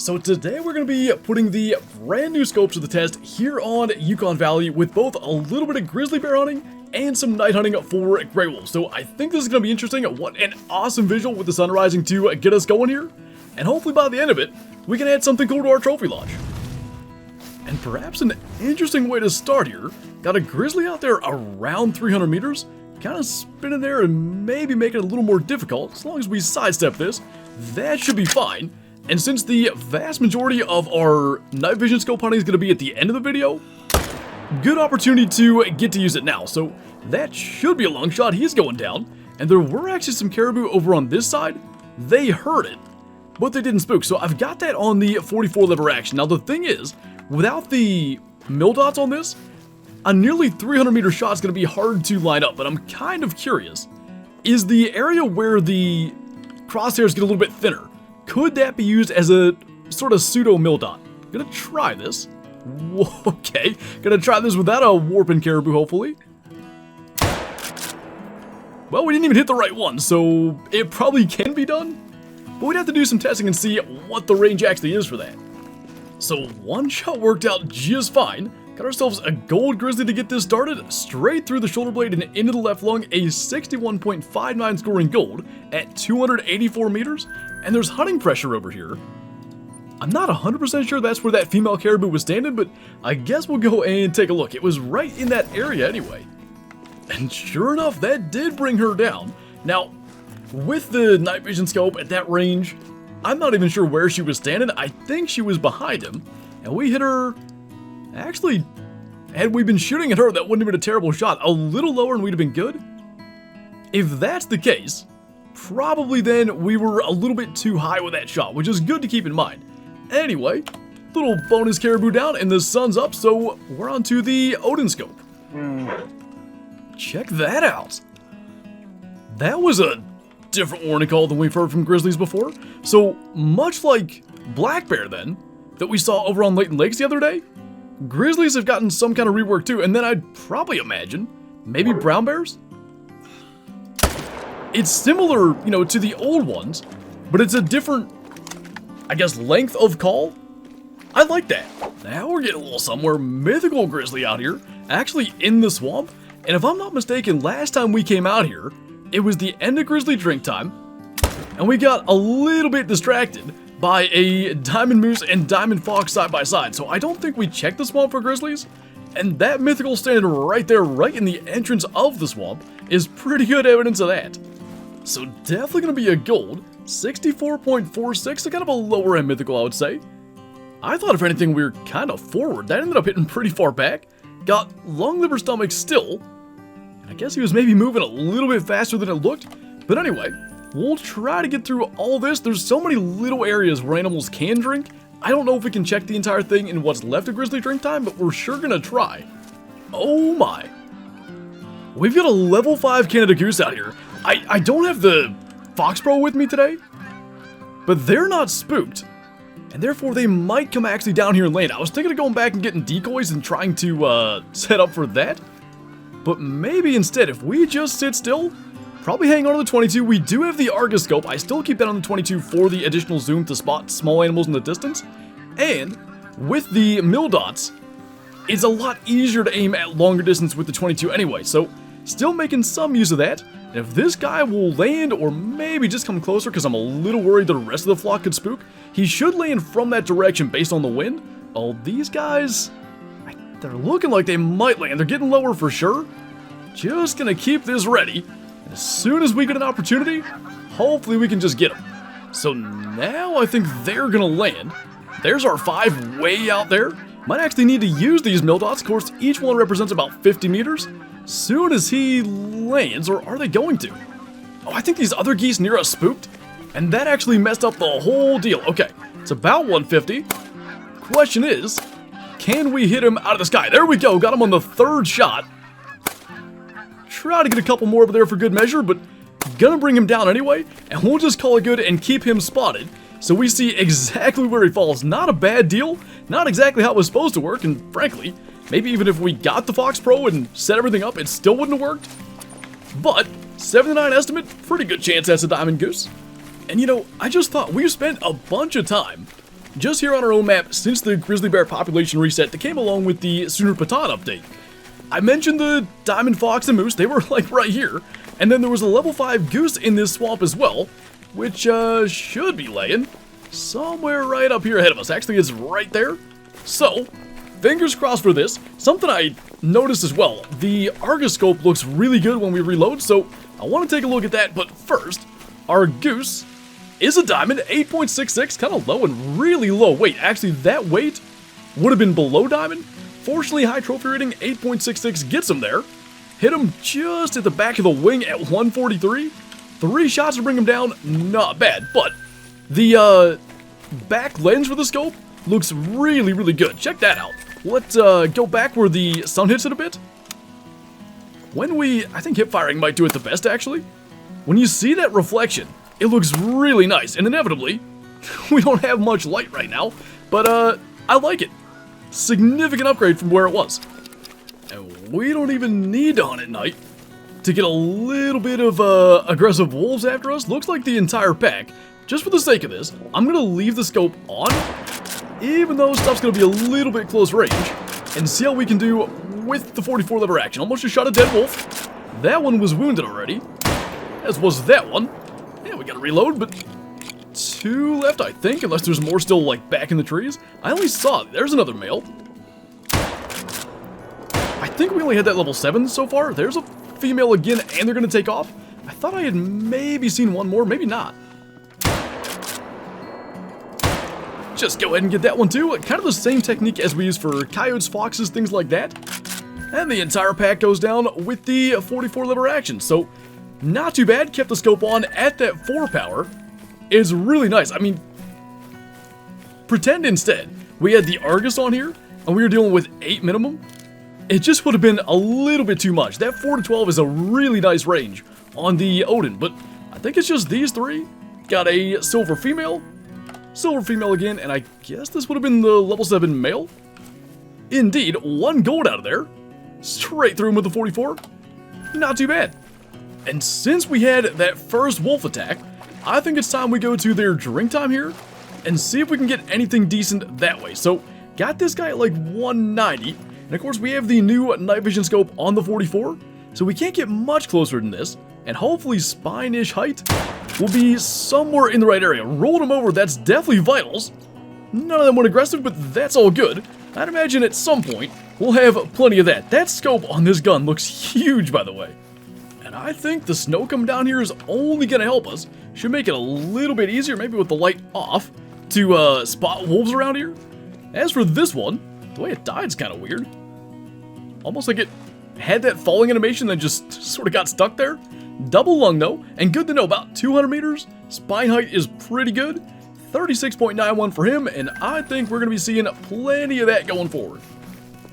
So today we're going to be putting the brand new scopes to the test here on Yukon Valley with both a little bit of grizzly bear hunting and some night hunting for gray wolves. So I think this is going to be interesting. What an awesome visual with the sun rising to get us going here. And hopefully by the end of it, we can add something cool to our trophy lodge. And perhaps an interesting way to start here, got a grizzly out there around 300 meters, kind of spinning there and maybe make it a little more difficult. As long as we sidestep this, that should be fine. And since the vast majority of our night vision scope hunting is going to be at the end of the video, good opportunity to get to use it now. So that should be a long shot. He's going down. And there were actually some caribou over on this side. They heard it, but they didn't spook. So I've got that on the 44 lever action. Now the thing is, without the mill dots on this, a nearly 300 meter shot is going to be hard to line up. But I'm kind of curious, is the area where the crosshairs get a little bit thinner, could that be used as a sort of pseudo mill dot? Gonna try this. Okay, gonna try this without a warping caribou, hopefully. Well, we didn't even hit the right one, so it probably can be done. But we'd have to do some testing and see what the range actually is for that. So one shot worked out just fine. Got ourselves a gold grizzly to get this started, straight through the shoulder blade and into the left lung, a 61.59 scoring gold at 284 meters. And there's hunting pressure over here. I'm not 100% sure that's where that female caribou was standing, but I guess we'll go and take a look. It was right in that area anyway. And sure enough, that did bring her down. Now, with the night vision scope at that range, I'm not even sure where she was standing. I think she was behind him. And we hit her. Actually, had we been shooting at her, that wouldn't have been a terrible shot. A little lower and we'd have been good. If that's the case, probably then we were a little bit too high with that shot, which is good to keep in mind. Anyway, little bonus caribou down and the sun's up, so we're on to the Odin scope. Check that out. That was a different warning call than we've heard from grizzlies before. So much like black bear then, that we saw over on Layton Lakes the other day, grizzlies have gotten some kind of rework too, and then I'd probably imagine maybe brown bears? It's similar, you know, to the old ones, but it's a different, I guess, length of call. I like that. Now we're getting a little somewhere. Mythical grizzly out here, actually in the swamp. And if I'm not mistaken, last time we came out here, it was the end of grizzly drink time, and we got a little bit distracted by a diamond moose and diamond fox side by side. So I don't think we checked the swamp for grizzlies. And that mythical standing right there, right in the entrance of the swamp, is pretty good evidence of that. So definitely going to be a gold, 64.46, so kind of a lower end mythical, I would say. I thought if anything we were kind of forward. That ended up hitting pretty far back. Got long liver stomach still. And I guess he was maybe moving a little bit faster than it looked. But anyway, we'll try to get through all this. There's so many little areas where animals can drink. I don't know if we can check the entire thing in what's left of grizzly drink time, but we're sure going to try. Oh my. We've got a level 5 Canada Goose out here. I don't have the Fox Pro with me today, but they're not spooked, and therefore they might come actually down here and land. I was thinking of going back and getting decoys and trying to set up for that, but maybe instead, if we just sit still, probably hang on to the 22. We do have the Argus scope. I still keep that on the 22 for the additional zoom to spot small animals in the distance, and with the mill dots, it's a lot easier to aim at longer distance with the 22 anyway, so still making some use of that. And if this guy will land or maybe just come closer, because I'm a little worried the rest of the flock could spook, he should land from that direction based on the wind. Oh, these guys, they're looking like they might land. They're getting lower for sure. Just gonna keep this ready. And as soon as we get an opportunity, hopefully we can just get them. So now I think they're gonna land. There's our 5 way out there. Might actually need to use these mill dots. Of course, each one represents about 50 meters. Soon as he lands, or are they going to? Oh, I think these other geese near us spooked, and that actually messed up the whole deal. Okay, it's about 150. Question is, can we hit him out of the sky? There we go, got him on the 3rd shot. Try to get a couple more over there for good measure, but gonna bring him down anyway, and we'll just call it good and keep him spotted. So we see exactly where he falls. Not a bad deal, not exactly how it was supposed to work, and frankly, maybe even if we got the Fox Pro and set everything up, it still wouldn't have worked. But 79 estimate, pretty good chance that's a diamond goose. And you know, I just thought we've spent a bunch of time just here on our own map since the grizzly bear population reset that came along with the Sooner Patan update. I mentioned the diamond fox and moose, they were like right here, and then there was a level 5 goose in this swamp as well, which should be laying somewhere right up here ahead of us. Actually, it's right there. So, fingers crossed for this. Something I noticed as well, the Argus scope looks really good when we reload, so I want to take a look at that, but first, our goose is a diamond, 8.66, kind of low and really low weight. Actually, that weight would have been below diamond. Fortunately, high trophy rating, 8.66 gets him there. Hit him just at the back of the wing at 143. 3 shots to bring him down, not bad, but the back lens for the scope looks really, really good. Check that out. Let's go back where the sun hits it a bit. I think hip firing might do it the best, actually. When you see that reflection, it looks really nice, and inevitably, we don't have much light right now, but I like it. Significant upgrade from where it was. And we don't even need to hunt at night to get a little bit of aggressive wolves after us. Looks like the entire pack. Just for the sake of this, I'm going to leave the scope on, even though stuff's going to be a little bit close range, and see how we can do with the 44 lever action. Almost just shot a dead wolf. That one was wounded already, as was that one. Yeah, we got to reload, but 2 left, I think, unless there's more still, like, back in the trees. I only saw, there's another male. I think we only had that level 7 so far. There's a female again, and they're going to take off. I thought I had maybe seen one more, maybe not. Just go ahead and get that one too. Kind of the same technique as we use for coyotes, foxes, things like that. And the entire pack goes down with the 44 lever action. So, not too bad. Kept the scope on at that 4 power. It's really nice. I mean, pretend instead we had the Argus on here and we were dealing with 8 minimum. It just would have been a little bit too much. That 4 to 12 is a really nice range on the Odin, but I think it's just these 3. Got a silver female again, and I guess this would have been the level 7 male. Indeed, 1 gold out of there. Straight through him with the 44. Not too bad. And since we had that first wolf attack, I think it's time we go to their drink time here and see if we can get anything decent that way. So, got this guy at like 190, and of course we have the new night vision scope on the 44, so we can't get much closer than this, and hopefully spine-ish height will be somewhere in the right area. Rolled him over, that's definitely vitals. None of them went aggressive, but that's all good. I'd imagine at some point we'll have plenty of that. That scope on this gun looks huge, by the way. And I think the snow coming down here is only going to help us. Should make it a little bit easier, maybe with the light off, to spot wolves around here. As for this one, the way it died is kind of weird. Almost like it had that falling animation that just sort of got stuck there. Double lung though, and good to know, about 200 meters. Spine height is pretty good. 36.91 for him, and I think we're going to be seeing plenty of that going forward.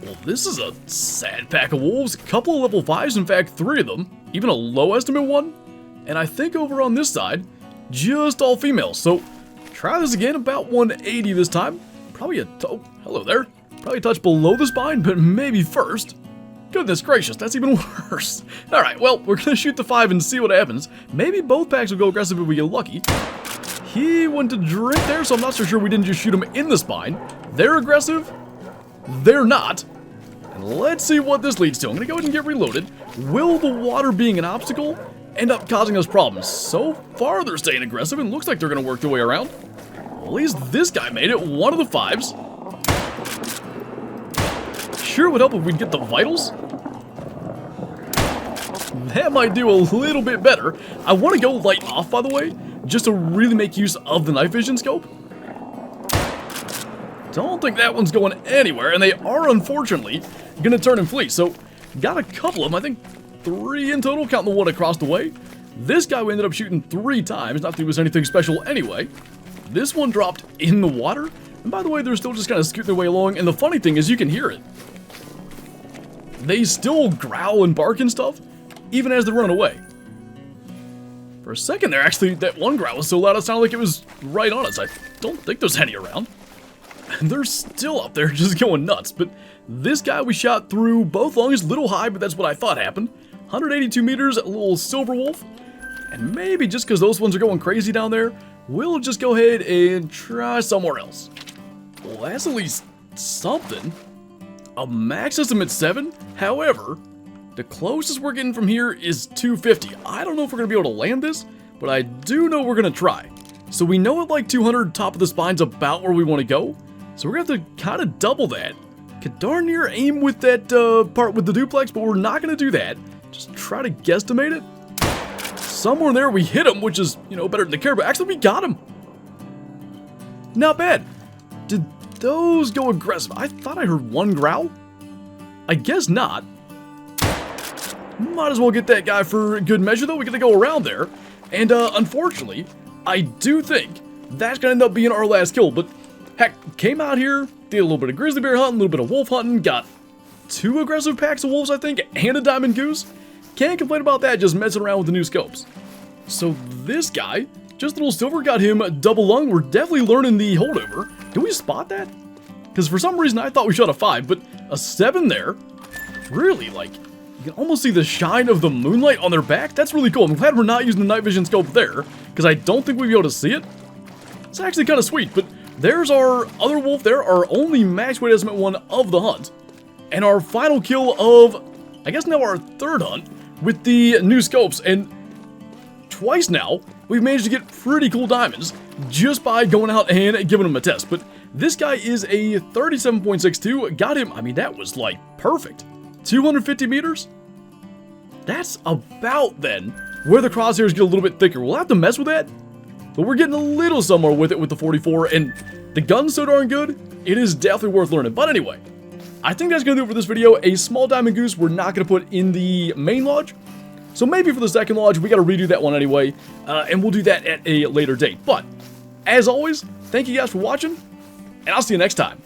Well, this is a sad pack of wolves. A couple of level 5s, in fact 3 of them. Even a low estimate one. And I think over on this side, just all females. So, try this again, about 180 this time. Probably oh, hello there. Probably a touch below the spine, but maybe first. Goodness gracious, that's even worse. Alright, well, we're gonna shoot the 5 and see what happens. Maybe both packs will go aggressive if we get lucky. He went to drink there, so I'm not so sure we didn't just shoot him in the spine. They're aggressive. They're not. And let's see what this leads to. I'm gonna go ahead and get reloaded. Will the water being an obstacle end up causing us problems? So far, they're staying aggressive, and looks like they're gonna work their way around. Well, at least this guy made it, one of the 5s. Sure would help if we'd get the vitals. That might do a little bit better. I want to go light off, by the way, just to really make use of the night vision scope. Don't think that one's going anywhere, and they are unfortunately going to turn and flee. So, got a couple of them, I think 3 in total, counting the one across the way. This guy we ended up shooting 3 times, not that it was anything special anyway. This one dropped in the water, and by the way, they're still just kind of scooting their way along, and the funny thing is you can hear it. They still growl and bark and stuff, even as they're running away. For a second there, actually, that one growl was so loud it sounded like it was right on us. I don't think there's any around. And they're still up there just going nuts, but this guy we shot through both lungs, little high, but that's what I thought happened. 182 meters, a little silver wolf. And maybe just because those ones are going crazy down there, we'll just go ahead and try somewhere else. Well, that's at least something. A max system at 7. However, the closest we're getting from here is 250. I don't know if we're going to be able to land this, but I do know we're going to try. So we know at like 200, top of the spine's about where we want to go. So we're going to have to kind of double that. Could darn near aim with that part with the duplex, but we're not going to do that. Just try to guesstimate it. Somewhere in there we hit him, which is, you know, better than the caribou. Actually, we got him. Not bad. Did those go aggressive? I thought I heard one growl. I guess not. Might as well get that guy for good measure, though. We got to go around there. And unfortunately, I do think that's going to end up being our last kill. But heck, came out here, did a little bit of grizzly bear hunting, a little bit of wolf hunting, got 2 aggressive packs of wolves, I think, and a diamond goose. Can't complain about that, just messing around with the new scopes. So this guy, just a little silver, got him double lung. We're definitely learning the holdover. Did we spot that? Because for some reason I thought we shot a 5, but a 7 there. Really, like, you can almost see the shine of the moonlight on their back. That's really cool. I'm glad we're not using the night vision scope there, because I don't think we'd be able to see it. It's actually kind of sweet, but there's our other wolf there, our only max weight estimate one of the hunt. And our final kill of, I guess now our 3rd hunt with the new scopes. And twice now, we've managed to get pretty cool diamonds just by going out and giving them a test. But this guy is a 37.62. Got him, I mean, that was like perfect. 250 meters? That's about then where the crosshairs get a little bit thicker. We'll have to mess with that, but we're getting a little somewhere with it with the 44, and the gun's so darn good, it is definitely worth learning. But anyway, I think that's going to do it for this video. A small diamond goose we're not going to put in the main lodge, so maybe for the second lodge, we got to redo that one anyway, and we'll do that at a later date. But, as always, thank you guys for watching, and I'll see you next time.